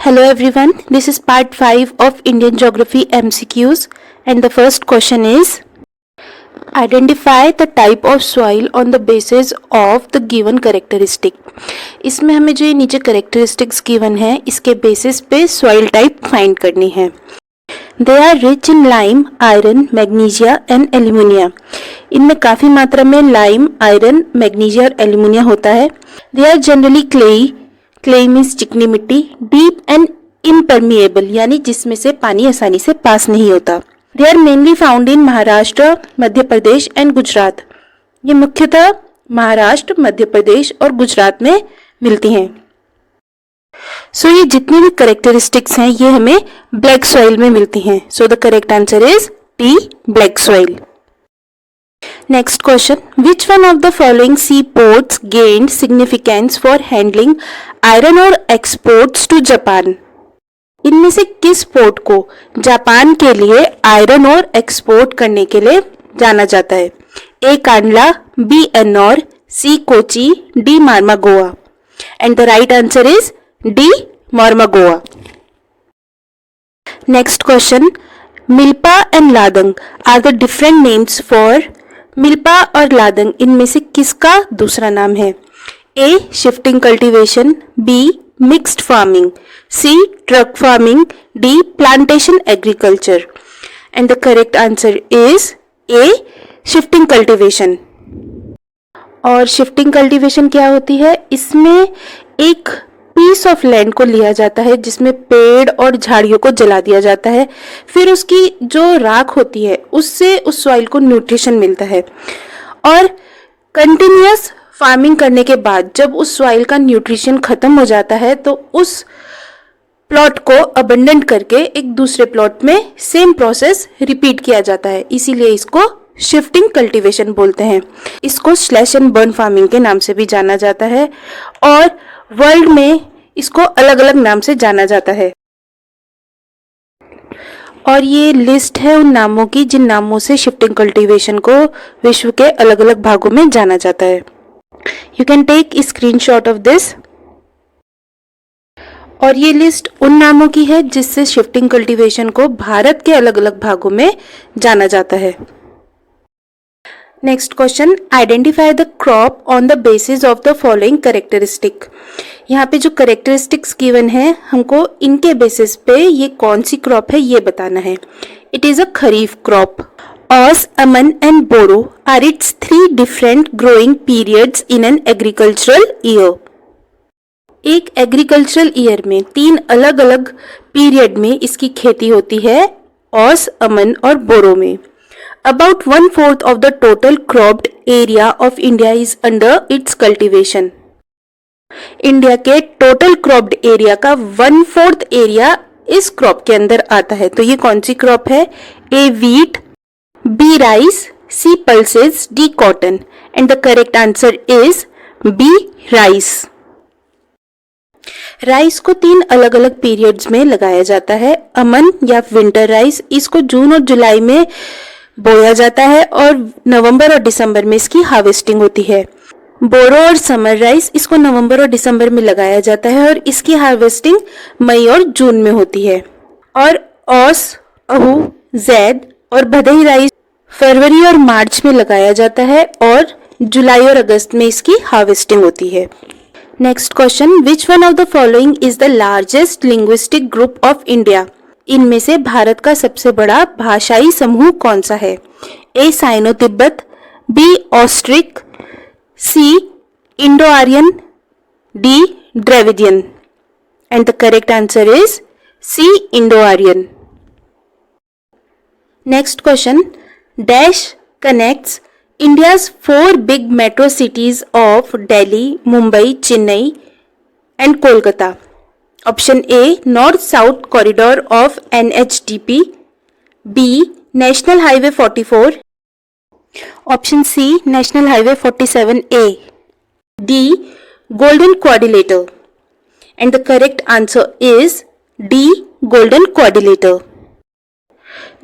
Hello everyone, this is part 5 of Indian Geography MCQs and the first question is Identify the type of soil on the basis of the given characteristic. इसमें हमें जो ये नीचे characteristics given है इसके basis पे soil type find करनी है. They are rich in lime, iron, magnesia and alumina. इनमें काफ़ी मात्रा में lime, iron, magnesia और alumina होता है. They are generally clayey. Clay means चिकनी मिट्टी, डीप एंड इम्परमिएबल यानी जिसमें से पानी आसानी से पास नहीं होता. They are mainly found in Maharashtra, Madhya Pradesh and Gujarat. ये मुख्यतः महाराष्ट्र, मध्य प्रदेश और गुजरात में मिलती हैं. सो ये जितनी भी करेक्टरिस्टिक्स हैं ये हमें ब्लैक सॉइल में मिलती हैं. सो the correct answer is T, black soil. Next question. Which one of the following seaports gained significance for handling iron ore exports to Japan? इनमें से किस पोर्ट को जापान के लिए आयरन और एक्सपोर्ट करने के लिए जाना जाता है? A Kandla, B Ennore, C Kochi, D Marmagao. And the right answer is D Marmagao. Next question. Milpa and ladang are the different names for. Milpa और लादंग इनमें से किसका दूसरा नाम है? A shifting cultivation, B mixed farming, C truck farming, D plantation agriculture. And the correct answer is A shifting cultivation. और shifting cultivation क्या होती है? इसमें एक पीस ऑफ लैंड को लिया जाता है जिसमें पेड़ और झाड़ियों को जला दिया जाता है, फिर उसकी जो राख होती है उससे उस सॉइल को न्यूट्रिशन मिलता है. और कंटिन्यूअस फार्मिंग करने के बाद जब उस सॉइल का न्यूट्रिशन खत्म हो जाता है तो उस प्लॉट को अबंडेंट करके एक दूसरे प्लॉट में सेम प्रोसेस रिपीट किया जाता है. इसीलिए इसको शिफ्टिंग कल्टीवेशन बोलते हैं. इसको स्लैश एंड बर्न फार्मिंग के नाम से भी जाना जाता है और वर्ल्ड में इसको अलग अलग नाम से जाना जाता है. और ये लिस्ट है उन नामों की जिन नामों से शिफ्टिंग कल्टीवेशन को विश्व के अलग अलग भागों में जाना जाता है. You can take screenshot of this. और ये लिस्ट उन नामों की है जिससे शिफ्टिंग कल्टीवेशन को भारत के अलग अलग भागों में जाना जाता है. Next question. Identify the crop on the basis of the following characteristic. यहाँ पे जो करेक्टरिस्टिक्स गिवन है हमको इनके बेसिस पे ये कौन सी क्रॉप है ये बताना है. It is a kharif crop. Aus, aman and boro are its 3 different growing periods in an agricultural year. एक एग्रीकल्चरल ईयर में 3 अलग अलग पीरियड में इसकी खेती होती है, ऑस, अमन और बोरो में. About 1/4 of the total cropped area of India is under its cultivation. India के टोटल क्रॉप्ड एरिया का 1/4 एरिया इस क्रॉप के अंदर आता है. तो ये कौन सी क्रॉप है? A wheat, B rice, C pulses, D cotton. And the correct answer is B rice. Rice को 3 अलग अलग पीरियड्स में लगाया जाता है. अमन या विंटर राइस, इसको जून और जुलाई में बोया जाता है और नवंबर और दिसंबर में इसकी हार्वेस्टिंग होती है. बोरो और समर राइस, इसको नवंबर और दिसंबर में लगाया जाता है और इसकी हार्वेस्टिंग मई और जून में होती है. और ओस, अहू, जैद और भदई राइस फरवरी और मार्च में लगाया जाता है और जुलाई और अगस्त में इसकी हार्वेस्टिंग होती है. Next question. Which one of the following is the largest linguistic group of India. इनमें से भारत का सबसे बड़ा भाषाई समूह कौन सा है? A Sino Tibet, B Austric, C Indo Aryan, D Dravidian. And the correct answer is C Indo Aryan. Next question. Dash connects India's 4 big metro cities of Delhi, Mumbai, Chennai and Kolkata. Option A, North-South Corridor of NHDP. B, National Highway 44. Option C, National Highway 47A. D, Golden Quadrilateral. And the correct answer is D, Golden Quadrilateral.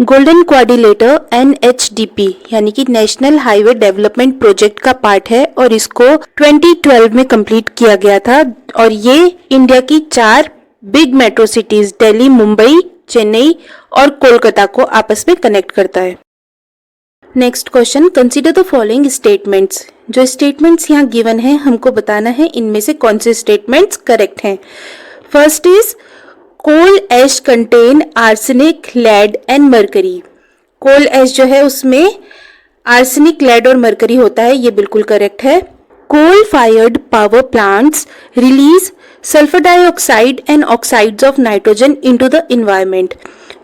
Golden quadrilateral NHDP यानी कि national highway development project का part है और इसको 2012 में complete किया गया था और ये इंडिया की 4 big metro cities Delhi, Mumbai, Chennai और कोलकाता को आपस में कनेक्ट करता है। Next question, consider the following statements. जो स्टेटमेंट्स यहाँ गिवन है हमको बताना है इनमें से कौन से स्टेटमेंट्स करेक्ट हैं। First is coal ash contain arsenic, lead and mercury. Coal ash जो है उसमें आर्सेनिक, लेड और मरकरी होता है, ये बिल्कुल करेक्ट है। Coal fired power plants release sulphur dioxide and oxides of nitrogen into the environment.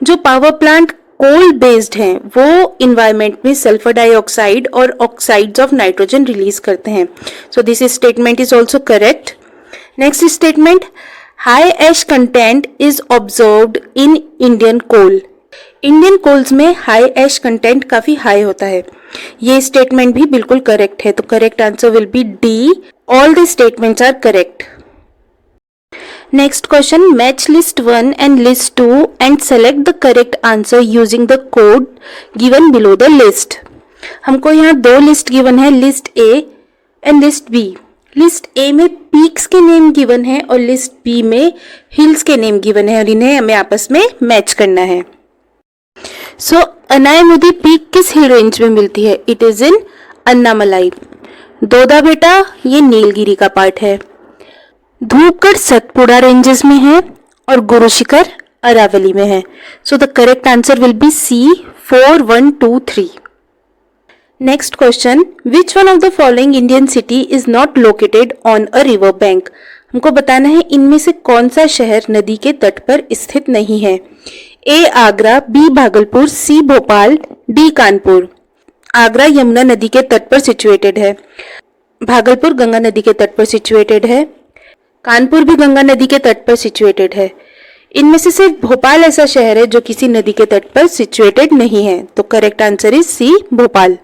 जो पावर प्लांट कोल बेस्ड हैं वो इन्वायरमेंट में सल्फर डाइऑक्साइड और ऑक्साइड्स ऑफ नाइट्रोजन रिलीज करते हैं। So this statement is also correct. Next statement, high ash content is observed in Indian coal. Indian coals में high ash content काफी हाई होता है, ये स्टेटमेंट भी बिल्कुल करेक्ट है। तो correct answer will be D, all the statements are correct. Next question, match list 1 and list 2 and select the correct answer using the code given below the list. हमको यहाँ दो लिस्ट गिवन है, list A and list B। List A में peaks के name given है और list B में hills के नेम गिवन है और इन्हें हमें आपस में मैच करना है। सो अनायमुदी पीक किस हिल रेंज में मिलती है? It is in Annamalai. Doddabetta ये नीलगिरी का पार्ट है। धूपगढ़ सतपुड़ा रेंजेस में है और गुरु शिखर अरावली में है। So the correct answer will be C, 4, 1, 2, 3। Next question, which one of the following Indian city is not located on a river bank. हमको बताना है इनमें से कौन सा शहर नदी के तट पर स्थित नहीं है। ए आगरा, बी भागलपुर, सी भोपाल, डी कानपुर। आगरा यमुना नदी के तट पर सिचुएटेड है, भागलपुर गंगा नदी के तट पर सिचुएटेड है, कानपुर भी गंगा नदी के तट पर सिचुएटेड है। इनमें से सिर्फ भोपाल ऐसा शहर है जो किसी नदी के तट पर सिचुएटेड नहीं है। तो correct answer is C, Bhopal.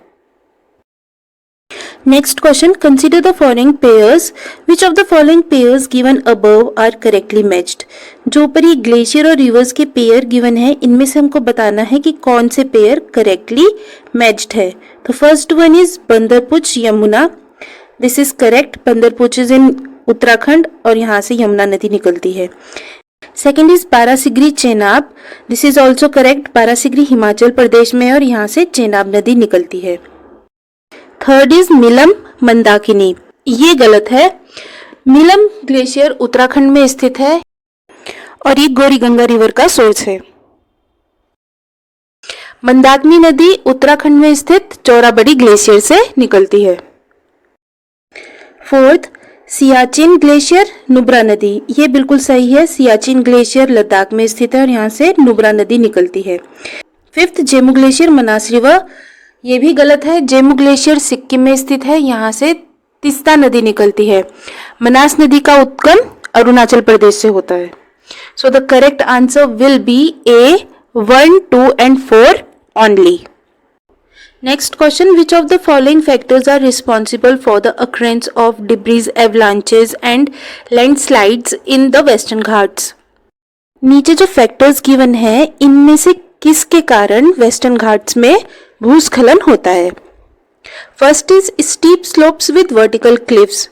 Next question, consider the following pairs, which of the following pairs given above are correctly matched. जो ऊपर ये ग्लेशियर और रिवर्स के पेयर गिवन है इनमें से हमको बताना है कि कौन से पेयर करेक्टली मैच्ड है। तो first one is Bandarpunch Yamuna, this is correct. Bandarpunch is in Uttarakhand और यहाँ से यमुना नदी निकलती है। Second is Barashigri Chenab, this is also correct. Barashigri Himachal Pradesh में है और यहाँ से चेनाब नदी निकलती है। थर्ड इज मिलम मंदाकिनी, ये गलत है। मिलम ग्लेशियर उत्तराखंड में स्थित है और ये गौरी गंगा रिवर का सोर्स है। मंदाकिनी नदी उत्तराखंड में स्थित चौराबड़ी ग्लेशियर से निकलती है। फोर्थ, सियाचिन ग्लेशियर नुब्रा नदी, ये बिल्कुल सही है। सियाचिन ग्लेशियर लद्दाख में स्थित है और यहाँ से नुब्रा नदी निकलती है। फिफ्थ, जेमू ग्लेशियर मनास रिवर, ये भी गलत है। जेमू ग्लेशियर सिक्किम में स्थित है, यहाँ से तिस्ता नदी निकलती है। मनास नदी का उद्गम अरुणाचल प्रदेश से होता है। So the correct answer will B A, 1, 2 and 4 only. Next question, which of the following factors are responsible for the occurrence of debris avalanches and landslides in the Western Ghats? नीचे जो फैक्टर्स गिवन है इनमें से किसके कारण western Ghats में भूस्खलन होता है? First is steep slopes with vertical cliffs,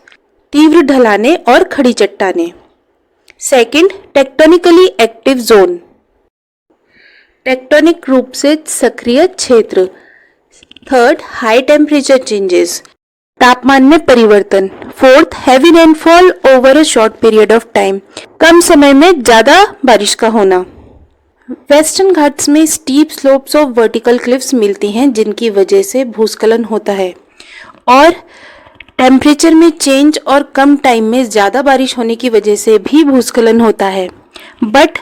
तीव्र ढलाने और खड़ी चट्टाने। Second, tectonically active zone, tectonic रूप से सक्रिय क्षेत्र। थर्ड, हाई टेम्परेचर चेंजेस, तापमान में परिवर्तन। Fourth, heavy rainfall over a short period of time, कम समय में ज्यादा बारिश का होना। वेस्टर्न घाट्स में steep slopes of vertical cliffs मिलती हैं जिनकी वजह से भूस्खलन होता है और टेम्परेचर में चेंज और कम टाइम में ज्यादा बारिश होने की वजह से भी भूस्खलन होता है। बट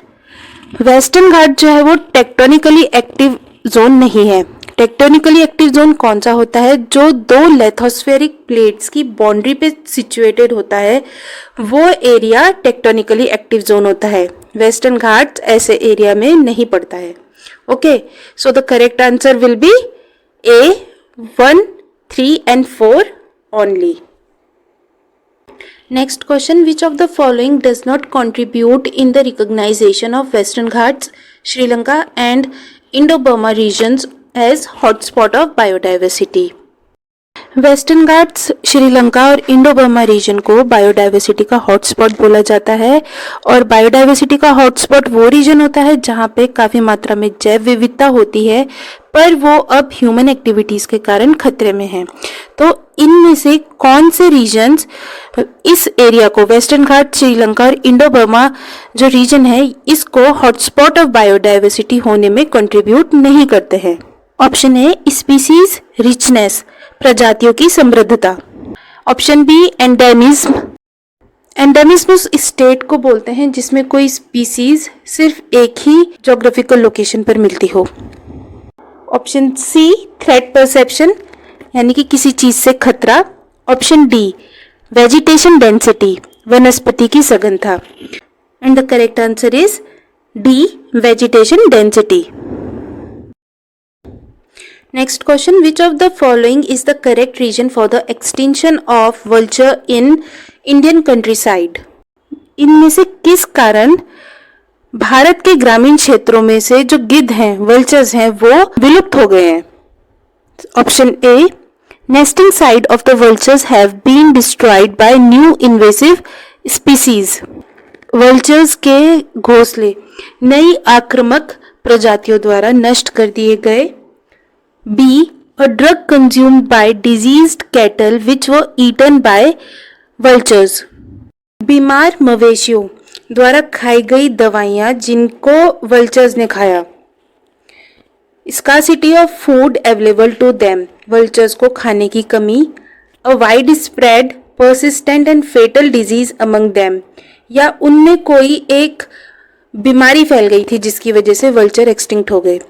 वेस्टर्न घाट जो है वो टेक्टोनिकली एक्टिव जोन नहीं है। टेक्टोनिकली एक्टिव जोन कौन सा होता है? जो दो लेथोस्फेरिक प्लेट्स की बाउंड्री पे सिचुएटेड होता है वो एरिया टेक्टोनिकली एक्टिव जोन होता है। वेस्टर्न घाट्स ऐसे एरिया में नहीं पड़ता है। Okay, so the correct answer will B A, 1, 3 and 4 only. Next question, which of the following does not contribute in the recognition of Western Ghats, Sri Lanka and Indo-Burma regions as hotspot of biodiversity? Western Ghats Sri Lanka और Indo Burma reason को biodiversity का hotspot बोला जाता है और biodiversity का hotspot वो reason होता है जहाँ पे काफ़ी मात्रा में जैव विविधता होती है, पर वो अब ह्यूमन एक्टिविटीज़ के कारण खतरे में है। तो इनमें से कौन से रीजन्स इस एरिया को, वेस्टर्न घाट श्रीलंका और इंडो बर्मा जो रीजन है, इसको हॉटस्पॉट ऑफ बायोडाइवर्सिटी होने में कंट्रीब्यूट नहीं करते हैं? ऑप्शन ए स्पीसीज रिचनेस, प्रजातियों की समृद्धता। ऑप्शन बी एंडेमिज्म, एंडेमिज्म उस स्टेट को बोलते हैं जिसमें कोई स्पीसीज सिर्फ एक ही ज्योग्राफिकल लोकेशन पर मिलती हो। ऑप्शन सी थ्रेट परसेप्शन, यानी कि किसी चीज से खतरा। ऑप्शन डी वेजिटेशन डेंसिटी, वनस्पति की सघनता। And the correct answer is D vegetation density. Next question, which of the following is the correct reason for the extinction of vulture in Indian countryside? इनमें से किस कारण भारत के ग्रामीण क्षेत्रों में से जो गिद्ध हैं, वल्चर्स हैं, वो विलुप्त हो गए हैं? Option A, nesting site of the vultures have been destroyed by new invasive species, vultures के घोंसले नई आक्रामक प्रजातियों द्वारा नष्ट कर दिए गए। B, a drug consumed by diseased cattle which were eaten by vultures, बीमार मवेशियों द्वारा खाई गई दवाइयाँ जिनको वल्चर्स ने खाया। Scarcity of food available to them, vultures को खाने की कमी। A widespread, persistent and fatal disease among them, या उनमें कोई एक बीमारी फैल गई थी जिसकी वजह से वल्चर एक्सटिंक्ट हो गए।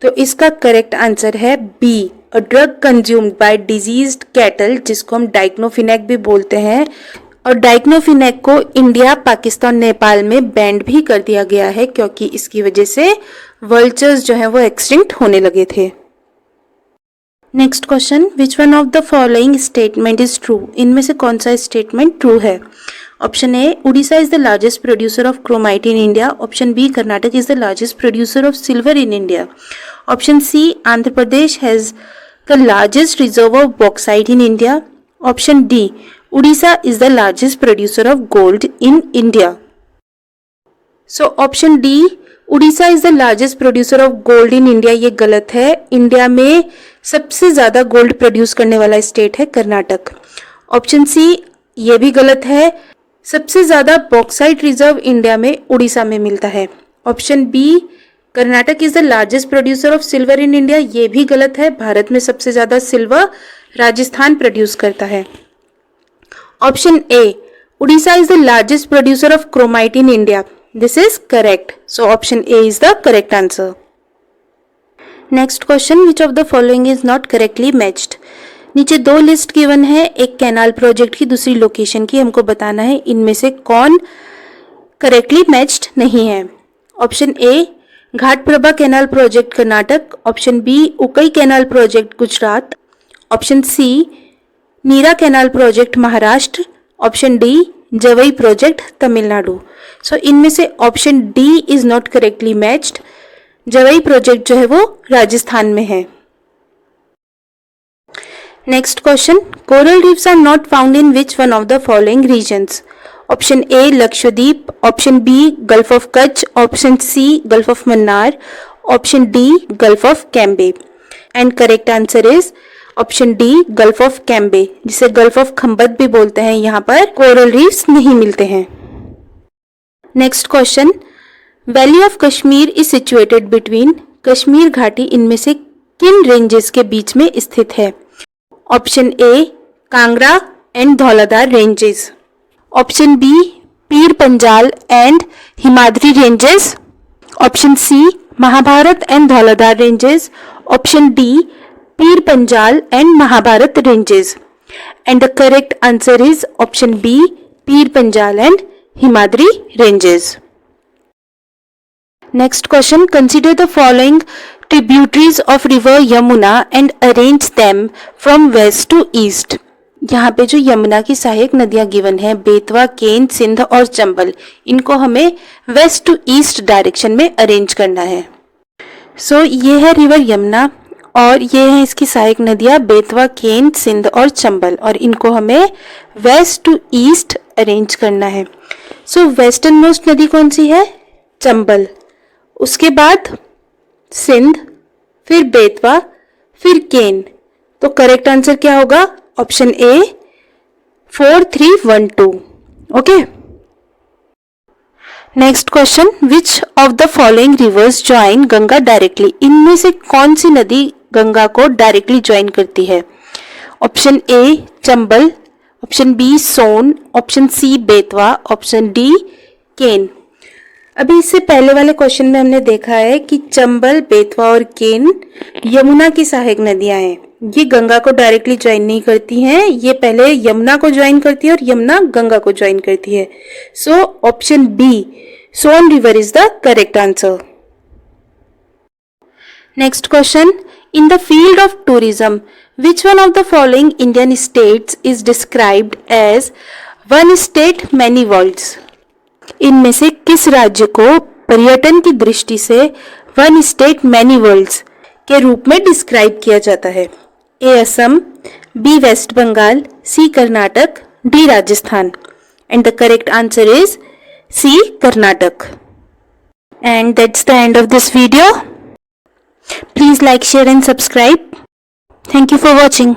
तो इसका करेक्ट आंसर है B, a drug consumed by diseased cattle, जिसको हम डाइक्लोफिनेक भी बोलते हैं। और डाइक्लोफिनेक को इंडिया, पाकिस्तान, नेपाल में बैंड भी कर दिया गया है क्योंकि इसकी वजह से वल्चर्स जो है वो एक्सटिंक्ट होने लगे थे। Next question, which one of the following statement is true? इनमें से कौन सा स्टेटमेंट ट्रू है? Option A, Orissa is the largest producer of chromite in India. Option B, Karnataka is the largest producer of silver in India. Option C, Andhra Pradesh has the largest reserve of bauxite in India. Option D, Orissa is the largest producer of gold in India. So option D, Orissa is the largest producer of gold in India, ये गलत है। India में सबसे ज्यादा gold produce करने वाला state है Karnataka. Option C, ये भी गलत है। सबसे ज्यादा बॉक्साइट रिजर्व इंडिया में उड़ीसा में मिलता है। Option B, Karnataka is the largest producer of silver in India, ये भी गलत है। भारत में सबसे ज्यादा सिल्वर राजस्थान प्रोड्यूस करता है। Option A, Orissa is the largest producer of chromite in India, this is correct. So option A is the correct answer. Next question, which of the following is not correctly matched? नीचे दो list given है, एक canal project की, दूसरी location की। हमको बताना है इनमें से कौन करेक्टली मैच्ड नहीं है। Option A, Ghataprabha canal project Karnataka. Option B, Ukai canal project Gujarat. Option C, Nira canal project Maharashtra. Option D, Jawai project Tamil Nadu. So इनमें से option D is not correctly matched. Jawai project जो है वो राजस्थान में है। Next question, coral reefs are not found in which one of the following regions? Option A, Lakshadweep. Option B, gulf of Kutch. Option C, gulf of Mannar. Option D, gulf of Cambay. And correct answer is option D, gulf of Cambay, जिसे gulf of Khambhat भी बोलते हैं। यहाँ पर coral reefs नहीं मिलते हैं। Next question, valley of Kashmir is situated between, Kashmir घाटी इनमें से किन रेंजेस के बीच में स्थित है? Option A, Kangra and Dhauladhar ranges. Option B, Pir Panjal and Himadri ranges. Option C, Mahabharat and Dhauladhar ranges. Option D, Pir Panjal and Mahabharat ranges. And the correct answer is option B, Pir Panjal and Himadri ranges. Next question, consider the following tributaries of river Yamuna and arrange them from west to east। यहाँ पे जो यमुना की सहायक नदियां given है, बेतवा, केन, सिंध और चंबल, इनको हमें वेस्ट टू ईस्ट डायरेक्शन में अरेंज करना है। सो ये है रिवर यमुना और ये हैं इसकी सहायक नदियां बेतवा, केन, सिंध और चंबल, और इनको हमें वेस्ट टू ईस्ट अरेंज करना है। सो वेस्टर्न मोस्ट नदी कौन सी है? चंबल, उसके बाद सिंध, फिर बेतवा, फिर केन। तो करेक्ट आंसर क्या होगा? Option A 4312। Okay, next question, which of the following rivers join Ganga directly? इनमें से कौन सी नदी गंगा को डायरेक्टली ज्वाइन करती है? Option A Chambal, option B Son, option C Betwa, option D Ken. अभी इससे पहले वाले क्वेश्चन में हमने देखा है कि चंबल, बेतवा और केन यमुना की सहायक नदियां हैं। ये गंगा को डायरेक्टली ज्वाइन नहीं करती हैं, ये पहले यमुना को ज्वाइन करती है और यमुना गंगा को ज्वाइन करती है। So option B Son river is the correct answer. Next question, in the field of tourism, which one of the following Indian states is described as one state many worlds? इनमें से किस राज्य को पर्यटन की दृष्टि से वन स्टेट मैनी वर्ल्ड्स के रूप में डिस्क्राइब किया जाता है? A Assam, B West Bengal, C Karnataka, D Rajasthan. And the correct answer is C Karnataka. And that's the end of this video. Please like, share and subscribe. Thank you for watching.